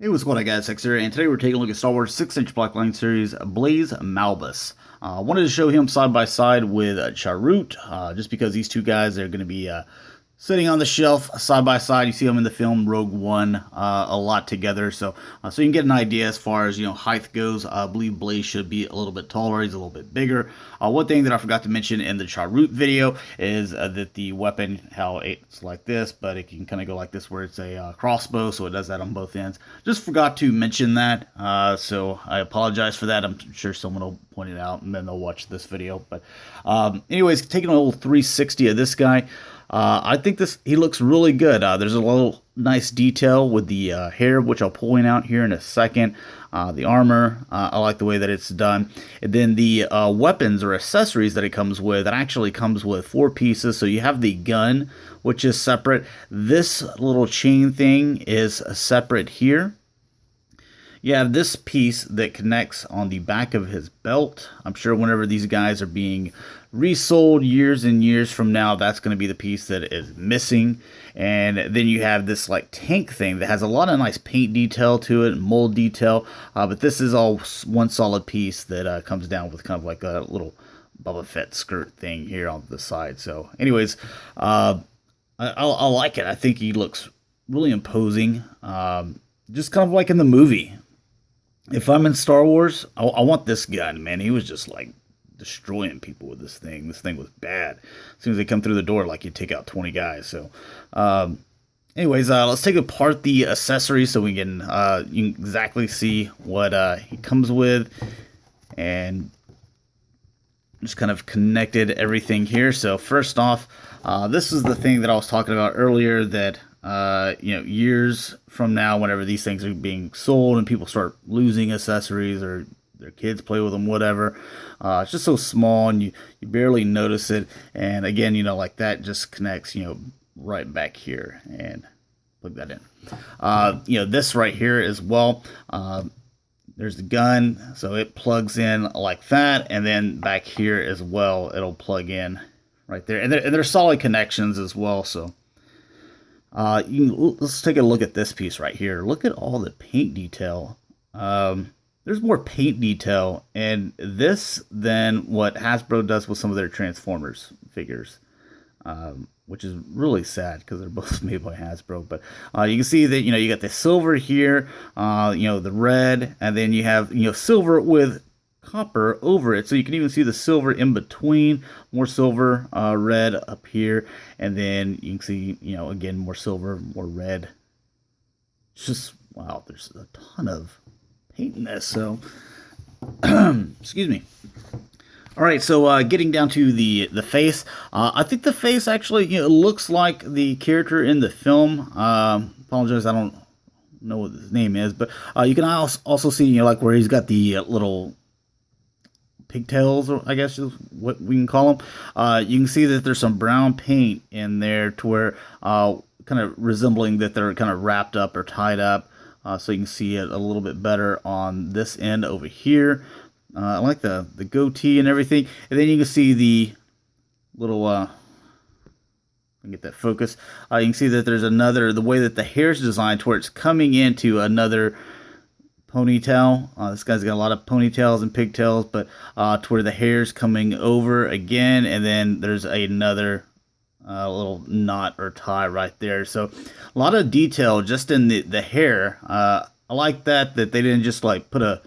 Hey, what's going on, guys? X here, and today we're taking a look at Star Wars 6-inch Blackline series Baze Malbus. Wanted to show him side by side with Charut, just because these two guys are going to be sitting on the shelf side by side. You see them in the film Rogue One a lot together, so you can get an idea as far as height goes. I believe Blaze should be a little bit taller. He's a little bit bigger. One thing that I forgot to mention in the Charut video is that the weapon, how it's like this, but it can kind of go like this, where it's a crossbow, so it does that on both ends. Just forgot to mention that, so I apologize for that. I'm sure someone will point it out, and then they'll watch this video. But anyways, taking a little 360 of this guy. I think he looks really good. There's a little nice detail with the hair, which I'll point out here in a second. The armor, I like the way that it's done. And then the weapons or accessories that it comes with, it actually comes with 4 pieces. So you have the gun, which is separate. This little chain thing is separate here. You have this piece that connects on the back of his belt. I'm sure whenever these guys are being resold years and years from now, that's going to be the piece that is missing. And then you have this like tank thing that has a lot of nice paint detail to it, mold detail. But this is all one solid piece that comes down with kind of like a little Boba Fett skirt thing here on the side. So anyways, I like it. I think he looks really imposing. Just kind of like in the movie. If I'm in Star Wars, I want this gun, man. He was just like destroying people with this thing. This thing was bad. As soon as they come through the door, like you take out 20 guys. So, anyways, let's take apart the accessories so we can you can exactly see what he comes with, and just kind of connected everything here. So first off, this is the thing that I was talking about earlier that years from now, whenever these things are being sold and people start losing accessories or their kids play with them, whatever, it's just so small and you barely notice it. And again, like that just connects, right back here, and plug that in. This right here as well. There's the gun, so it plugs in like that, and then back here as well, it'll plug in right there. And they're solid connections as well, so let's take a look at this piece right here. Look at all the paint detail. There's more paint detail in this than what Hasbro does with some of their Transformers figures, which is really sad because they're both made by Hasbro. But you can see that you got the silver here, the red, and then you have silver with copper over it, so you can even see the silver in between. More silver, red up here, and then you can see again more silver, more red. It's just wow, there's a ton of paint in this. So excuse me. All right, so getting down to the face, I think the face actually looks like the character in the film. Apologize, I don't know what his name is, but you can also see like where he's got the little pigtails, or I guess is what we can call them. You can see that there's some brown paint in there to where kind of resembling that they're kind of wrapped up or tied up, so you can see it a little bit better on this end over here. I like the goatee and everything, and then you can see the little get that focus. You can see that there's the way that the hair is designed to where it's coming into another ponytail. This guy's got a lot of ponytails and pigtails, but to where the hair's coming over again, and then there's another little knot or tie right there. So a lot of detail just in the hair. I like that they didn't just like put a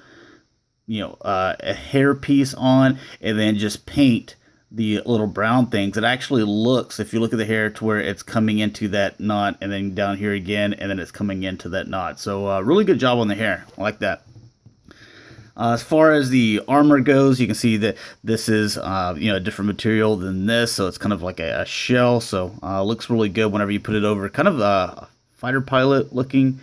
hair piece on and then just paint the little brown things. It actually looks, if you look at the hair, to where it's coming into that knot, and then down here again, and then it's coming into that knot. So really good job on the hair. I like that. As far as the armor goes, you can see that this is a different material than this, so it's kind of like a shell. So looks really good whenever you put it over kind of a fighter pilot looking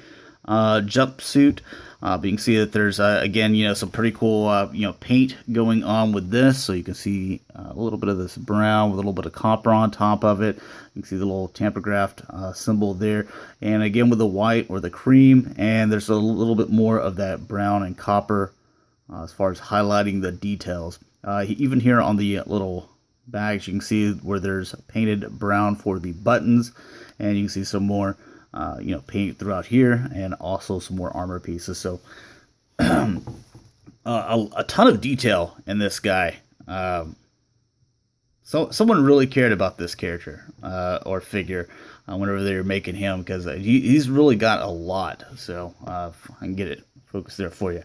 jumpsuit. But you can see that there's again some pretty cool paint going on with this. So you can see a little bit of this brown with a little bit of copper on top of it. You can see the little tamper-graphed symbol there, and again with the white or the cream, and there's a little bit more of that brown and copper as far as highlighting the details. Even here on the little bags, you can see where there's painted brown for the buttons, and you can see some more paint throughout here, and also some more armor pieces. So a ton of detail in this guy. So someone really cared about this character or figure whenever they were making him, because he's really got a lot. So I can get it focused there for you.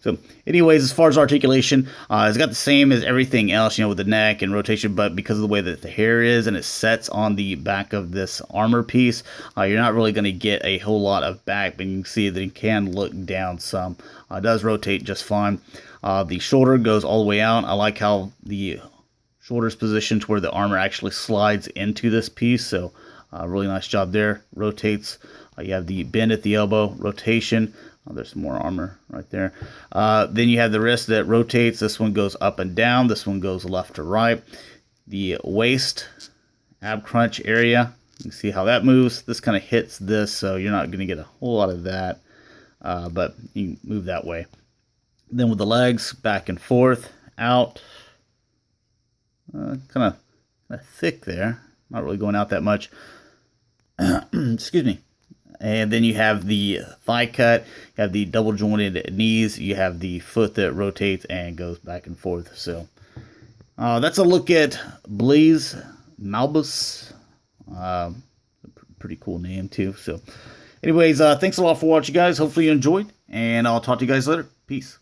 So anyways, as far as articulation, it's got the same as everything else, with the neck and rotation, but because of the way that the hair is and it sets on the back of this armor piece, you're not really going to get a whole lot of back, but you can see that it can look down some. It does rotate just fine. The shoulder goes all the way out. I like how the shoulder's positioned to where the armor actually slides into this piece, so really nice job there. Rotates. You have the bend at the elbow, rotation. There's some more armor right there. Then you have the wrist that rotates. This one goes up and down. This one goes left to right. The waist, ab crunch area, you can see how that moves. This kind of hits this, so you're not going to get a whole lot of that, but you can move that way. Then with the legs, back and forth, out, kind of thick there. Not really going out that much. Excuse me. And then you have the thigh cut, you have the double jointed knees, you have the foot that rotates and goes back and forth. So that's a look at Baze Malbus. Pretty cool name too. So anyways, thanks a lot for watching, guys. Hopefully you enjoyed, and I'll talk to you guys later. Peace.